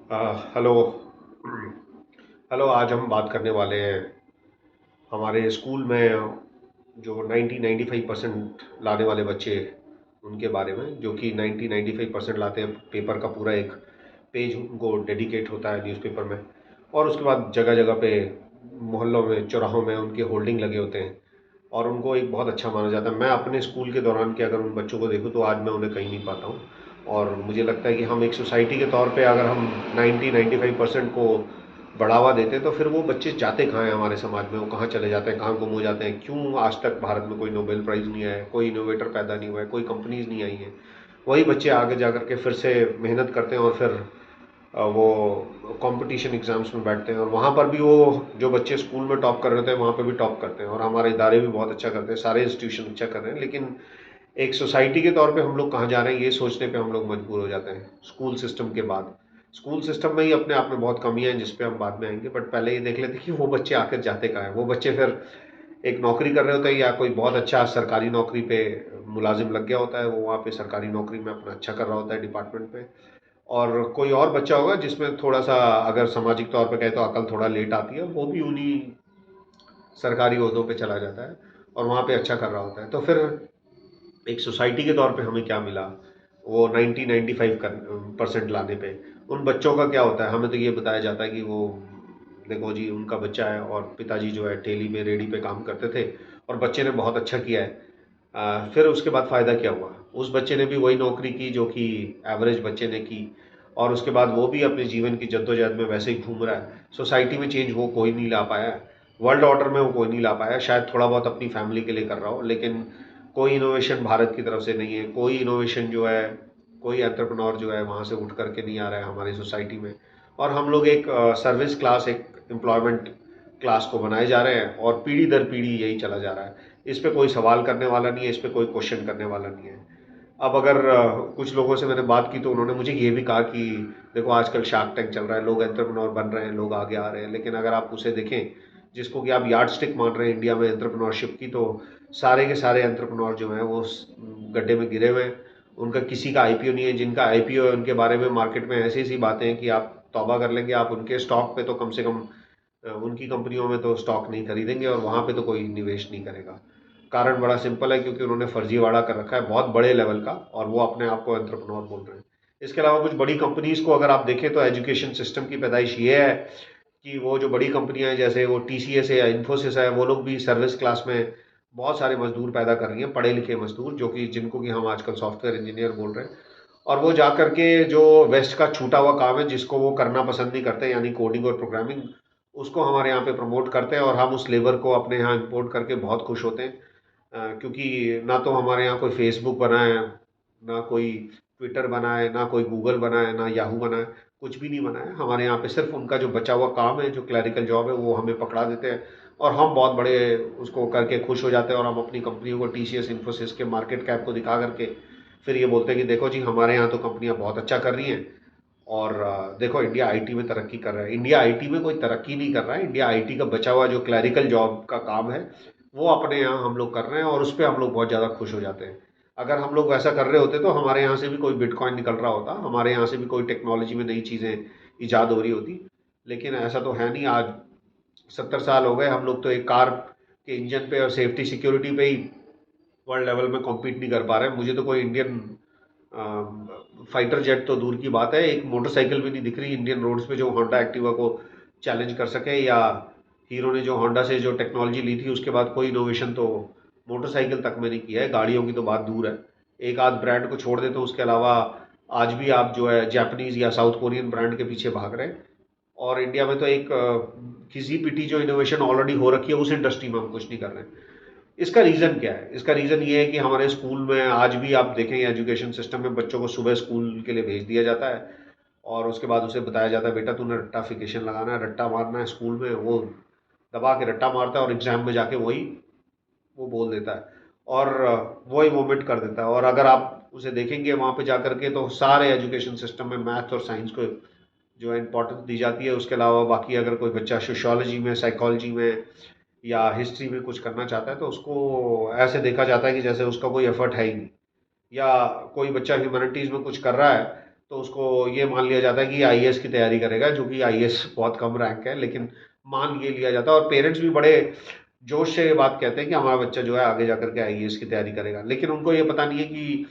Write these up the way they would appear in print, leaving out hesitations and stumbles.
Hello. Hello, आज हम बात करने वाले हैं हमारे स्कूल में जो 90-95% लाने वाले बच्चे उनके बारे में, जो कि 90-95% लाते हैं। पेपर का पूरा एक पेज उनको डेडिकेट होता है न्यूज़पेपर में, और उसके बाद जगह जगह पे मोहल्लों में, चौराहों में उनके होल्डिंग लगे होते हैं, और उनको एक बहुत अच्छा माना जाता है। मैं अपने स्कूल के दौरान के अगर उन बच्चों को देखूँ तो आज मैं उन्हें कहीं नहीं पाता हूँ। और मुझे लगता है कि हम एक सोसाइटी के तौर पे अगर हम 90-95% को बढ़ावा देते तो फिर वो बच्चे जाते कहाँ हैं हमारे समाज में, वो कहाँ चले जाते हैं, कहाँ गुम हो जाते हैं, क्यों आज तक भारत में कोई नोबेल प्राइज़ नहीं आया है, कोई इनोवेटर पैदा नहीं हुआ है, कोई कंपनीज नहीं आई हैं। वही बच्चे आगे जा कर के फिर से मेहनत करते हैं और फिर वो कंपटीशन एग्जाम्स में बैठते हैं, और वहाँ पर भी वो जो बच्चे स्कूल में टॉप कर रहे थे वहाँ पर भी टॉप करते हैं, और हमारे इदारे भी बहुत अच्छा करते हैं, सारे इंस्टीट्यूशन अच्छा कर रहे हैं। लेकिन एक सोसाइटी के तौर पे हम लोग कहाँ जा रहे हैं ये सोचने पे हम लोग मजबूर हो जाते हैं स्कूल सिस्टम के बाद। स्कूल सिस्टम में ही अपने आप में बहुत कमियां हैं जिस पे हम बाद में आएंगे, बट पहले ये देख लेते हैं कि वो बच्चे आकर जाते कहाँ हैं। वो बच्चे फिर एक नौकरी कर रहे होते हैं, या कोई बहुत अच्छा सरकारी नौकरी पे मुलाजिम लग गया होता है, वो वहाँ पे सरकारी नौकरी में अपना अच्छा कर रहा होता है डिपार्टमेंट पे। और कोई और बच्चा होगा जिसमें थोड़ा सा, अगर सामाजिक तौर पे कहे तो अकल थोड़ा लेट आती है, वो भी उन्हीं सरकारी ओहदों पे चला जाता है और वहाँ पे अच्छा कर रहा होता है। तो फिर एक सोसाइटी के तौर पे हमें क्या मिला वो 90-95% लाने पे? उन बच्चों का क्या होता है? हमें तो ये बताया जाता है कि वो देखो जी उनका बच्चा है और पिताजी जो है ठेली पे रेडी पे काम करते थे और बच्चे ने बहुत अच्छा किया है। फिर उसके बाद फ़ायदा क्या हुआ? उस बच्चे ने भी वही नौकरी की जो कि एवरेज बच्चे ने की, और उसके बाद वो भी अपने जीवन की जद्दोजहद में वैसे ही घूम रहा है। सोसाइटी में चेंज वो कोई नहीं ला पाया है, वर्ल्ड ऑर्डर में वो कोई नहीं ला पाया। शायद थोड़ा बहुत अपनी फैमिली के लिए कर रहा हो, लेकिन कोई इनोवेशन भारत की तरफ से नहीं है। कोई इनोवेशन जो है, कोई एंटरप्रेन्योर जो है वहाँ से उठ करके नहीं आ रहा है हमारी सोसाइटी में। और हम लोग एक सर्विस क्लास, एक एम्प्लॉयमेंट क्लास को बनाए जा रहे हैं, और पीढ़ी दर पीढ़ी यही चला जा रहा है। इस पे कोई सवाल करने वाला नहीं है, इस पे कोई क्वेश्चन करने वाला नहीं है। अब अगर कुछ लोगों से मैंने बात की तो उन्होंने मुझे ये भी कहा कि देखो आजकल शार्क टैंक चल रहा है, लोग एंटरप्रेन्योर बन रहे हैं, लोग आगे आ रहे हैं, लेकिन अगर आप उसे देखें जिसको कि आप यार्ड स्टिक मान रहे हैं इंडिया में एंटरप्रेन्योरशिप की, तो सारे के सारे एंटरप्रेन्योर जो हैं वो गड्ढे में गिरे हुए हैं। उनका किसी का आईपीओ नहीं है, जिनका आईपीओ है उनके बारे में मार्केट में ऐसी ऐसी बातें हैं कि आप तौबा कर लेंगे। आप उनके स्टॉक पे तो कम से कम उनकी कंपनियों में तो स्टॉक नहीं खरीदेंगे, और वहाँ पे तो कोई निवेश नहीं करेगा। कारण बड़ा सिंपल है, क्योंकि उन्होंने फर्जीवाड़ा कर रखा है बहुत बड़े लेवल का, और वो अपने आप को एंटरप्रेन्योर बोल रहे हैं। इसके अलावा कुछ बड़ी कंपनीज को अगर आप देखें तो एजुकेशन सिस्टम की पैदाइश ये है कि वो जो बड़ी कंपनियां हैं जैसे वो टीसीएस है या इन्फोसिस है, वो लोग भी सर्विस क्लास में बहुत सारे मजदूर पैदा कर रही हैं, पढ़े लिखे मजदूर, जो कि जिनको कि हम आजकल सॉफ्टवेयर इंजीनियर बोल रहे हैं। और वो जा करके जो वेस्ट का छूटा हुआ काम है जिसको वो करना पसंद नहीं करते, यानी कोडिंग और प्रोग्रामिंग, उसको हमारे यहाँ पे प्रमोट करते हैं, और हम उस लेबर को अपने यहाँ इंपोर्ट करके बहुत खुश होते हैं। क्योंकि ना तो हमारे यहाँ कोई फेसबुक बना है, ना कोई ट्विटर बना है, ना कोई गूगल बना है, ना याहू बना है, कुछ भी नहीं बना है। हमारे यहाँ पे सिर्फ उनका जो बचा हुआ काम है, जो क्लरिकल जॉब है, वो हमें पकड़ा देते हैं, और हम बहुत बड़े उसको करके खुश हो जाते हैं, और हम अपनी कंपनियों को टीसीएस इन्फोसिस के मार्केट कैप को दिखा करके फिर ये बोलते हैं कि देखो जी हमारे यहाँ तो कंपनियाँ बहुत अच्छा कर रही हैं, और देखो इंडिया आईटी में तरक्की कर रहा है। इंडिया आईटी में कोई तरक्की नहीं कर रहा है। इंडिया आईटी का बचा हुआ जो क्लरिकल जॉब का काम है वो अपने यहाँ हम लोग कर रहे हैं, और उस पर हम लोग बहुत ज़्यादा खुश हो जाते हैं। अगर हम लोग वैसा कर रहे होते तो हमारे यहाँ से भी कोई बिटकॉइन निकल रहा होता, हमारे यहाँ से भी कोई टेक्नोलॉजी में नई चीज़ें ईजाद हो रही होती। लेकिन ऐसा तो है नहीं। आज 70 साल हो गए, हम लोग तो एक कार के इंजन पे और सेफ्टी सिक्योरिटी पे ही वर्ल्ड लेवल में कॉम्पीट नहीं कर पा रहे हैं। मुझे तो कोई इंडियन फाइटर जेट तो दूर की बात है, एक मोटरसाइकिल भी नहीं दिख रही इंडियन रोड्स पे जो होंडा एक्टिवा को चैलेंज कर सके, या हीरो ने जो होंडा से जो टेक्नोलॉजी ली थी उसके बाद कोई इनोवेशन तो मोटरसाइकिल तक में नहीं किया है। गाड़ियों की तो बात दूर है, एक आध ब्रांड को छोड़ दे तो उसके अलावा आज भी आप जो है जापानीज या साउथ कोरियन ब्रांड के पीछे भाग रहे हैं। और इंडिया में तो एक घिसी पिटी जो इनोवेशन ऑलरेडी हो रखी है उस इंडस्ट्री में हम कुछ नहीं कर रहे हैं। इसका रीज़न क्या है? इसका रीज़न ये है कि हमारे स्कूल में आज भी आप देखें, एजुकेशन सिस्टम में बच्चों को सुबह स्कूल के लिए भेज दिया जाता है, और उसके बाद उसे बताया जाता है बेटा तूने रट्टाफिकेशन लगाना है, रट्टा मारना है स्कूल में। वो दबा के रट्टा मारता है और एग्जाम में जाके वही वो बोल देता है, और वही वोमिट कर देता है। और अगर आप उसे देखेंगे वहाँ पे जा करके तो सारे एजुकेशन सिस्टम में मैथ और साइंस को जो है इंपॉर्टेंस दी जाती है। उसके अलावा बाकी अगर कोई बच्चा सोशियोलॉजी में, साइकोलॉजी में या हिस्ट्री में कुछ करना चाहता है तो उसको ऐसे देखा जाता है कि जैसे उसका कोई एफर्ट है ही नहीं। या कोई बच्चा ह्यूमैनिटीज़ में कुछ कर रहा है तो उसको ये मान लिया जाता है कि आईएएस की तैयारी करेगा, जो कि आईएएस बहुत कम रैंक है, लेकिन मान ये लिया जाता है। और पेरेंट्स भी बड़े जोश से ये बात कहते हैं कि हमारा बच्चा जो है आगे जाकर के आईएएस की तैयारी करेगा, लेकिन उनको ये पता नहीं है कि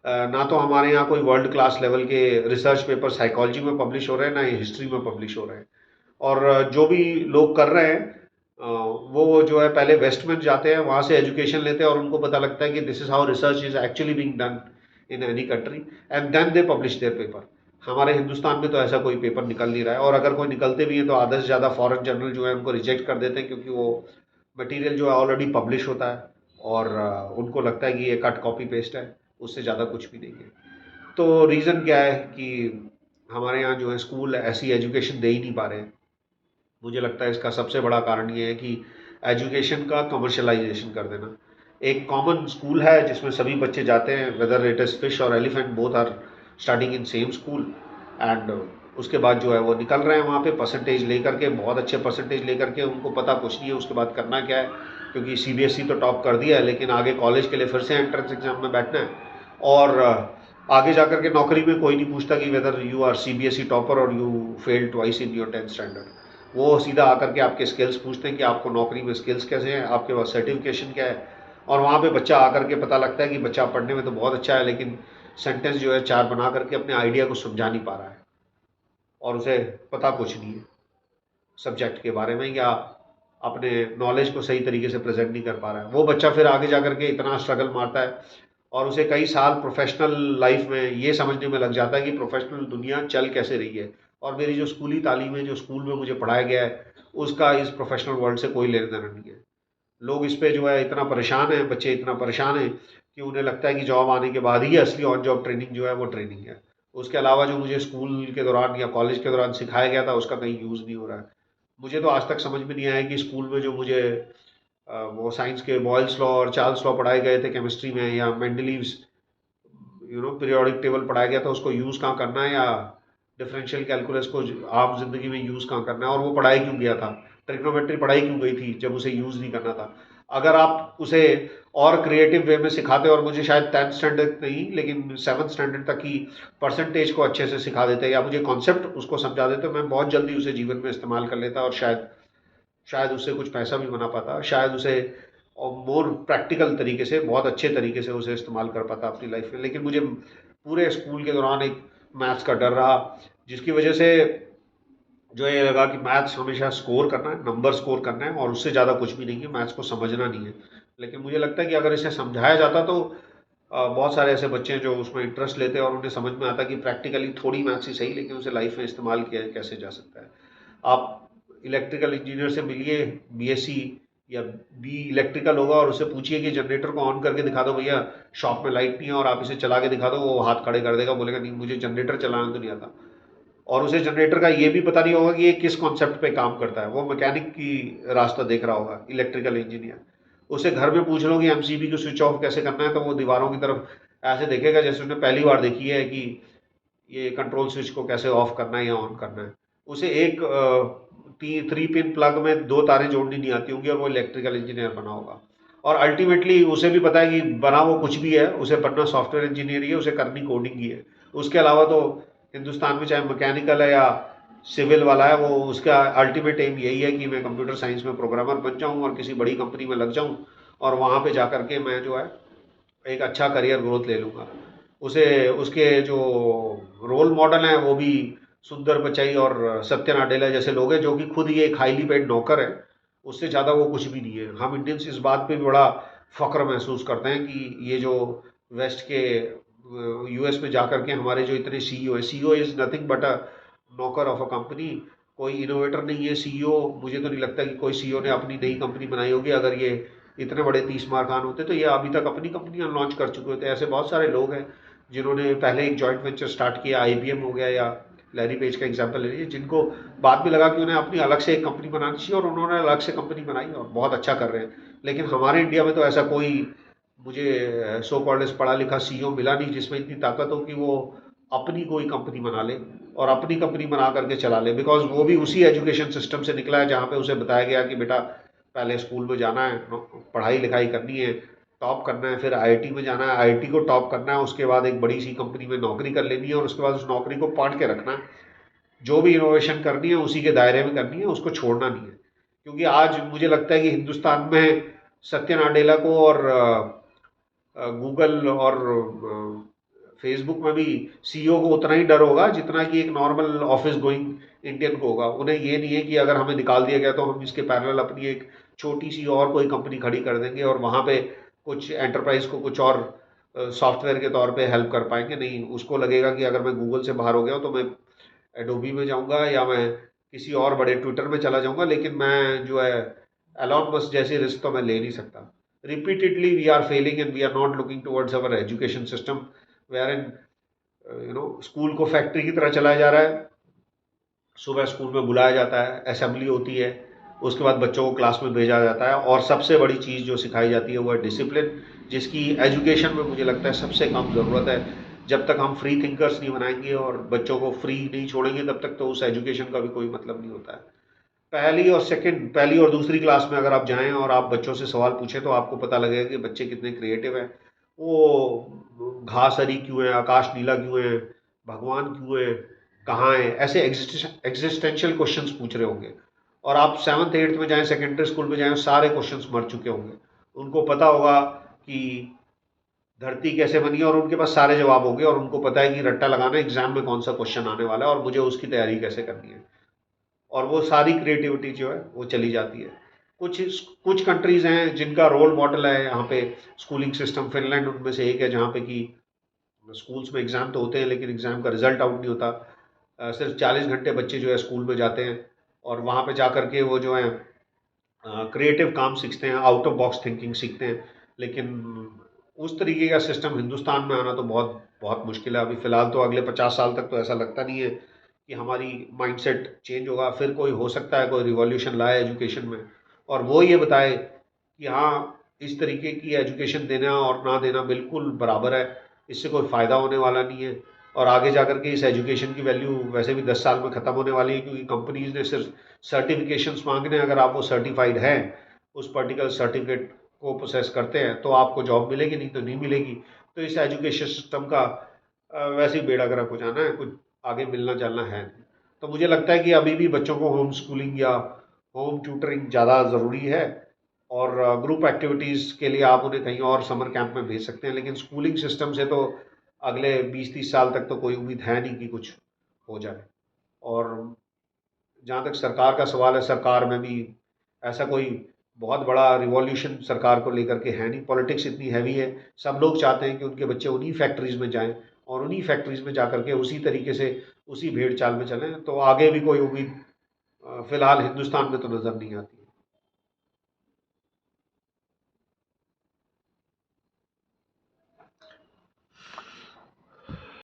ना तो हमारे यहाँ कोई वर्ल्ड क्लास लेवल के रिसर्च पेपर साइकोलॉजी में पब्लिश हो रहे हैं, ना ही हिस्ट्री में पब्लिश हो रहे हैं। और जो भी लोग कर रहे हैं वो जो है पहले वेस्ट में जाते हैं, वहाँ से एजुकेशन लेते हैं और उनको पता लगता है कि this is how research is actually being done in any country, and then they publish their paper. हमारे हिंदुस्तान में तो ऐसा कोई पेपर निकल नहीं रहा है, और अगर कोई निकलते भी हैं तो आधे से ज़्यादा फॉरेन जर्नल जो है उनको रिजेक्ट कर देते हैं, क्योंकि वो मटेरियल जो है ऑलरेडी पब्लिश होता है और उनको लगता है कि ये कट कॉपी पेस्ट है, उससे ज़्यादा कुछ भी नहीं है। तो रीज़न क्या है कि हमारे यहाँ जो है स्कूल ऐसी एजुकेशन दे ही नहीं पा रहे हैं। मुझे लगता है इसका सबसे बड़ा कारण ये है कि एजुकेशन का कमर्शलाइजेशन कर देना। एक कॉमन स्कूल है जिसमें सभी बच्चे जाते हैं, वेदर इट इज़ फिश और elephant, both are starting in same school, and उसके बाद जो है वो निकल रहे हैं वहाँ पे परसेंटेज लेकर के, बहुत अच्छे परसेंटेज लेकर के। उनको पता कुछ नहीं है उसके बाद करना क्या है, क्योंकि सीबीएसई तो टॉप कर दिया है, लेकिन आगे कॉलेज के लिए फिर से एंट्रेंस एग्जाम में बैठना है। और आगे जाकर के नौकरी में कोई नहीं पूछता कि whether you are CBSE topper और you fail twice in your 10th standard. वो सीधा आकर के आपके स्किल्स पूछते हैं कि आपको नौकरी में स्किल्स कैसे हैं, आपके पास सर्टिफिकेशन क्या है। और वहाँ पे बच्चा आकर के पता लगता है कि बच्चा पढ़ने में तो बहुत अच्छा है, लेकिन सेंटेंस जो है 4 बना करके अपने आइडिया को समझा नहीं पा रहा है, और उसे पता कुछ नहीं है सब्जेक्ट के बारे में, या अपने नॉलेज को सही तरीके से प्रेजेंट नहीं कर पा रहा है। वो बच्चा फिर आगे जाकर के इतना स्ट्रगल मारता है और उसे कई साल प्रोफेशनल लाइफ में ये समझने में लग जाता है कि प्रोफेशनल दुनिया चल कैसे रही है, और मेरी जो स्कूली तालीम है, जो स्कूल में मुझे पढ़ाया गया है, उसका इस प्रोफेशनल वर्ल्ड से कोई लेना देना नहीं है। लोग इस पे जो है इतना परेशान है, बच्चे इतना परेशान है कि उन्हें लगता है कि जॉब आने के बाद ही असली ऑन जॉब ट्रेनिंग जो है वो ट्रेनिंग है। उसके अलावा जो मुझे स्कूल के दौरान या कॉलेज के दौरान सिखाया गया था उसका कहीं यूज़ नहीं हो रहा है। मुझे तो आज तक समझ में नहीं आया कि स्कूल में जो मुझे वो साइंस के बॉयल्स लॉ और चार्ल्स लॉ पढ़ाए गए थे केमिस्ट्री में, या मेंडलीव्स पीरियोडिक टेबल पढ़ाया गया था, उसको यूज़ कहाँ करना है, या डिफरेंशियल कैलकुलस को आम जिंदगी में यूज़ कहाँ करना है, और वो पढ़ाई क्यों गया था, ट्रिग्नोमेट्री पढ़ाई क्यों गई थी जब उसे यूज़ नहीं करना था। अगर आप उसे और क्रिएटिव वे में सिखाते, और मुझे शायद 10th स्टैंडर्ड नहीं लेकिन 7th स्टैंडर्ड तक ही परसेंटेज को अच्छे से सिखा देते, या मुझे कॉन्सेप्ट उसको समझा देते, मैं बहुत जल्दी उसे जीवन में इस्तेमाल कर लेता, और शायद शायद उससे कुछ पैसा भी बना पाता, शायद उसे और मोर प्रैक्टिकल तरीके से, बहुत अच्छे तरीके से उसे इस्तेमाल कर पाता अपनी लाइफ में। लेकिन मुझे पूरे स्कूल के दौरान एक मैथ्स का डर रहा, जिसकी वजह से जो ये लगा कि मैथ्स हमेशा स्कोर करना है, नंबर स्कोर करना है, और उससे ज़्यादा कुछ भी नहीं है, मैथ्स को समझना नहीं है। लेकिन मुझे लगता है कि अगर इसे समझाया जाता तो बहुत सारे ऐसे बच्चे हैं जो उसमें इंटरेस्ट लेते हैं, और उन्हें समझ में आता कि प्रैक्टिकली थोड़ी मैथ्स ही सही, लेकिन उसे लाइफ में इस्तेमाल किया कैसे जा सकता है। आप इलेक्ट्रिकल इंजीनियर से मिलिए, बीएससी या बी इलेक्ट्रिकल होगा, और उससे पूछिए कि जनरेटर को ऑन करके दिखा दो भैया, शॉप में लाइट नहीं है, और आप इसे चला के दिखा दो, वो हाथ खड़े कर देगा, बोलेगा नहीं मुझे जनरेटर चलाना तो नहीं आता। और उसे जनरेटर का ये भी पता नहीं होगा कि ये किस कॉन्सेप्ट पे काम करता है, वो मैकेनिक की रास्ता देख रहा होगा इलेक्ट्रिकल इंजीनियर। उसे घर में पूछ लो कि एमसीबी को स्विच ऑफ कैसे करना है, तो वो दीवारों की तरफ ऐसे देखेगा जैसे उसने पहली बार देखी है कि ये कंट्रोल स्विच को कैसे ऑफ करना है या ऑन करना है। उसे एक 3 पिन प्लग में 2 तारें जोड़नी नहीं आती होंगी, और वो इलेक्ट्रिकल इंजीनियर बना होगा। और अल्टीमेटली उसे भी पता है कि बना वो कुछ भी है, उसे बनना सॉफ्टवेयर इंजीनियर ही है, उसे करनी कोडिंग ही है। उसके अलावा तो हिंदुस्तान में चाहे मैकेनिकल है या सिविल वाला है, वो उसका अल्टीमेट एम यही है कि मैं कंप्यूटर साइंस में प्रोग्रामर बन जाऊँ और किसी बड़ी कंपनी में लग जाऊँ, और वहाँ पे जा करके मैं जो है एक अच्छा करियर ग्रोथ ले लूँगा। उसे उसके जो रोल मॉडल हैं वो भी सुंदर पिचाई और सत्य नाडेला जैसे लोग हैं, जो कि खुद ये एक हाईली पेड नौकर है, उससे ज़्यादा वो कुछ भी नहीं है। हम इंडियंस इस बात पे भी बड़ा फ़ख्र महसूस करते हैं कि ये जो वेस्ट के यूएस में जाकर के हमारे जो इतने सीईओ है, सीईओ इज़ नथिंग बट अ नौकर ऑफ अ कंपनी, कोई इनोवेटर नहीं है सीईओ। मुझे तो नहीं लगता कि कोई सीईओ ने अपनी नई कंपनी बनाई होगी। अगर ये इतने बड़े 30 मार खान होते तो ये अभी तक अपनी कंपनियां लॉन्च कर चुके होते। ऐसे बहुत सारे लोग हैं जिन्होंने पहले एक जॉइंट वेंचर स्टार्ट किया, आईबीएम हो गया, या लैरी पेज का एग्जांपल ले लीजिए, जिनको बाद में लगा कि उन्हें अपनी अलग से एक कंपनी बनानी चाहिए, और उन्होंने अलग से कंपनी बनाई और बहुत अच्छा कर रहे हैं। लेकिन हमारे इंडिया में तो ऐसा कोई मुझे सो कॉल्ड पढ़ा लिखा सीईओ मिला नहीं जिसमें इतनी ताकत हो कि वो अपनी कोई कंपनी बना ले और अपनी कंपनी बना करके चला ले। बिकॉज वो भी उसी एजुकेशन सिस्टम से निकला है जहाँ पे उसे बताया गया कि बेटा पहले स्कूल में जाना है, पढ़ाई लिखाई करनी है, टॉप करना है, फिर आईआईटी में जाना है, आईआईटी को टॉप करना है, उसके बाद एक बड़ी सी कंपनी में नौकरी कर लेनी है और उसके बाद उस नौकरी को पाट के रखना है। जो भी इनोवेशन करनी है उसी के दायरे में करनी है, उसको छोड़ना नहीं है। क्योंकि आज मुझे लगता है कि हिंदुस्तान में सत्य नाडेला को और गूगल और फेसबुक में भी सीईओ को उतना ही डर होगा जितना कि एक नॉर्मल ऑफिस गोइंग इंडियन को होगा। उन्हें ये नहीं है कि अगर हमें निकाल दिया गया तो हम इसके पैरेलल अपनी एक छोटी सी और कोई कंपनी खड़ी कर देंगे और वहाँ पे कुछ एंटरप्राइज को कुछ और सॉफ्टवेयर के तौर पे हेल्प कर पाएंगे। नहीं, उसको लगेगा कि अगर मैं गूगल से बाहर हो गया तो मैं एडोबी में जाऊंगा या मैं किसी और बड़े ट्विटर में चला जाऊंगा, लेकिन मैं जो है एलॉन मस्क जैसी रिस्क तो मैं ले नहीं सकता। Repeatedly we are failing and we are not looking towards our education system, where in school को फैक्ट्री की तरह चलाया जा रहा है। सुबह स्कूल में बुलाया जाता है, असेंबली होती है, उसके बाद बच्चों को क्लास में भेजा जाता है और सबसे बड़ी चीज़ जो सिखाई जाती है वो है डिसिप्लिन, जिसकी एजुकेशन में मुझे लगता है सबसे कम ज़रूरत है। जब तक हम फ्री थिंकर्स नहीं बनाएंगे और बच्चों को फ्री नहीं छोड़ेंगे तब तक तो उस एजुकेशन का भी कोई मतलब नहीं होता है। पहली और दूसरी क्लास में अगर आप जाएं और आप बच्चों से सवाल पूछें तो आपको पता लगेगा कि बच्चे कितने क्रिएटिव हैं। वो घास हरी क्यों है, आकाश नीला क्यों है, भगवान क्यों है, कहाँ है, ऐसे एग्जिस्टेंशियल क्वेश्चंस पूछ रहे होंगे। और आप सेवन्थ एट्थ में जाएं, सेकेंडरी स्कूल में जाएं, सारे क्वेश्चंस मर चुके होंगे। उनको पता होगा कि धरती कैसे बनी है और उनके पास सारे जवाब होंगे और उनको पता है कि रट्टा लगाना एग्जाम में कौन सा क्वेश्चन आने वाला है और मुझे उसकी तैयारी कैसे करनी है। और वो सारी क्रिएटिविटी जो है वो चली जाती है। कुछ कुछ कंट्रीज हैं जिनका रोल मॉडल है यहाँ पे स्कूलिंग सिस्टम, फिनलैंड उनमें से एक है जहाँ पे कि स्कूल्स में एग्ज़ाम तो होते हैं लेकिन एग्ज़ाम का रिजल्ट आउट नहीं होता। सिर्फ 40 घंटे बच्चे जो है स्कूल में जाते हैं और वहाँ पे जा कर के वो जो है क्रिएटिव काम सीखते हैं, आउट ऑफ बॉक्स थिंकिंग सीखते हैं। लेकिन उस तरीके का सिस्टम हिंदुस्तान में आना तो बहुत बहुत मुश्किल है। अभी फ़िलहाल तो अगले 50 साल तक तो ऐसा लगता नहीं है कि हमारी माइंडसेट चेंज होगा। फिर कोई हो सकता है कोई रिवॉल्यूशन लाए एजुकेशन में और वो ये बताए कि हाँ, इस तरीके की एजुकेशन देना और ना देना बिल्कुल बराबर है, इससे कोई फ़ायदा होने वाला नहीं है। और आगे जा कर के इस एजुकेशन की वैल्यू वैसे भी 10 साल में ख़त्म होने वाली है, क्योंकि कंपनीज ने सिर्फ सर्टिफिकेशंस मांगने हैं। अगर आप वो सर्टिफाइड हैं, उस पर्टिकुलर सर्टिफिकेट को प्रोसेस करते हैं तो आपको जॉब मिलेगी, नहीं तो नहीं मिलेगी। तो इस एजुकेशन सिस्टम का वैसे ही बेड़ा गर्क हो जाना है, कुछ आगे मिलना चलना है नहीं। तो मुझे लगता है कि अभी भी बच्चों को होम स्कूलिंग या होम ट्यूटरिंग ज़्यादा ज़रूरी है। और ग्रुप एक्टिविटीज़ के लिए आप उन्हें कहीं और समर कैंप में भेज सकते हैं, लेकिन स्कूलिंग सिस्टम से तो अगले 20-30 साल तक तो कोई उम्मीद है नहीं कि कुछ हो जाए। और जहाँ तक सरकार का सवाल है, सरकार में भी ऐसा कोई बहुत बड़ा रिवॉल्यूशन सरकार को लेकर के है नहीं। पॉलिटिक्स इतनी हैवी है, सब लोग चाहते हैं कि उनके बच्चे उन्हीं फैक्ट्रीज़ में जाएं और उन्हीं फैक्ट्रीज़ में जा कर के उसी तरीके से उसी भेड़ चाल में चलें। तो आगे भी कोई उम्मीद फ़िलहाल हिंदुस्तान में तो नज़र नहीं आती।